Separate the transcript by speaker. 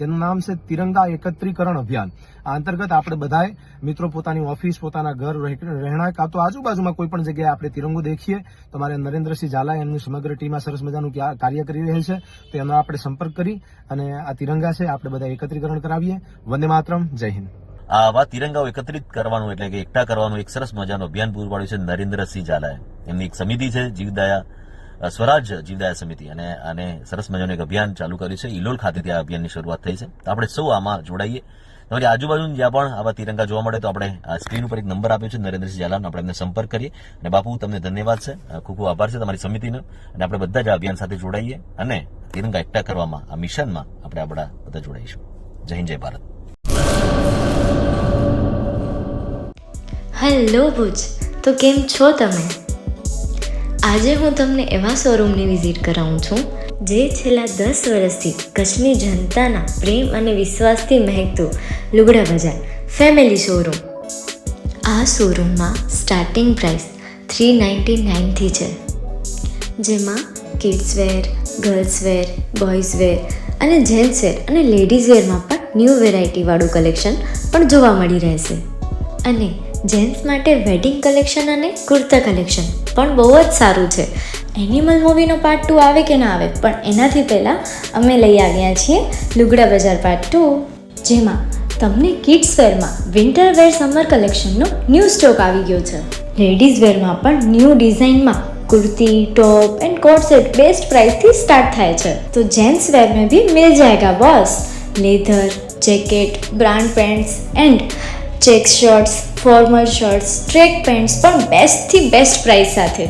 Speaker 1: જેનું નામ છે તિરંગા એકત્રીકરણ અભિયાન. આ અંતર્ગત આપણે બધાએ મિત્રો પોતાની ઓફિસ, પોતાના ઘર, રહેણાંક કાં તો આજુબાજુમાં કોઈ પણ જગ્યાએ આપણે તિરંગો દેખીએ તો મારે નરેન્દ્રસિંહ ઝાલા એમની સમગ્ર ટીમ આ સરસ મજાનું કાર્ય કરી રહેલ છે, તો એનો આપણે સંપર્ક કરી અને આ તિરંગા છે આપણે બધા એકત્રીકરણ કરાવીએ. વંદે માતરમ. જય હિન્દ.
Speaker 2: આવા તિરંગાઓ એકત્રિત કરવાનું એટલે કે એકઠા કરવાનું એક સરસ મજાનું અભિયાન પૂરું પાડ્યું છે નરેન્દ્રસિંહ ઝાલાએ. એમની એક સમિતિ છે જીવદયા સ્વરાજ જીવદયા સમિતિ, અને સરસ મજાનું એક અભિયાન ચાલુ કર્યું છે. ઇલોલ ખાતેથી આ અભિયાનની શરૂઆત થઈ છે. તો આપણે સૌ આમાં જોડાઈએ. તમારી આજુબાજુ જ્યાં પણ આવા તિરંગા જોવા મળે તો આપણે આ સ્ક્રીન ઉપર એક નંબર આપ્યો છે નરેન્દ્રસિંહ ઝાલાનો, આપણે એમને સંપર્ક કરીએ. અને બાપુ, તમને ધન્યવાદ છે, ખૂબ ખૂબ આભાર છે તમારી સમિતિનો, અને આપણે બધા જ આ અભિયાન સાથે જોડાઈએ અને તિરંગા એકઠા કરવામાં, આ મિશનમાં આપણે આપણા બધા જોડાઈશું. જય હિન્દ, જય ભારત.
Speaker 3: હેલો ભુજ, તો કેમ છો તમે? આજે હું તમને એવા શોરૂમની વિઝિટ કરાવું છું જે છેલ્લા 10 વર્ષથી કચ્છની જનતાના પ્રેમ અને વિશ્વાસથી મહેકતું લુગડા બજાર ફેમિલી શોરૂમ. આ શોરૂમમાં સ્ટાર્ટિંગ પ્રાઇસ 399થી છે, જેમાં kids wear, girls wear, boys wear અને જેન્ટ્સ વેર અને લેડીઝ વેરમાં પણ ન્યૂ વેરાયટીવાળું કલેક્શન પણ જોવા મળી રહેશે. અને જેન્ટ્સ માટે વેડિંગ કલેક્શન અને કુર્તા કલેક્શન પણ બહુ જ સારું છે. એનિમલ મૂવીનો પાર્ટ 2 આવે કે ના આવે, પણ એનાથી પહેલાં અમે લઈ આવ્યા છીએ લુગડા બજાર પાર્ટ 2, જેમાં તમને કિડ્સ વેરમાં વિન્ટર વેર સમર કલેક્શનનો ન્યૂ સ્ટોક આવી ગયો છે. લેડીઝ વેરમાં પણ ન્યૂ ડિઝાઇનમાં kurti, top and coat set best price थी स्टार्ट थाय छे. तो जेंट्स वेर में भी मिल जाएगा boss. Leather, jacket, brand pants and check shirts, formal shirts, track pants पर बेस्ट थी बेस्ट प्राइस साथे.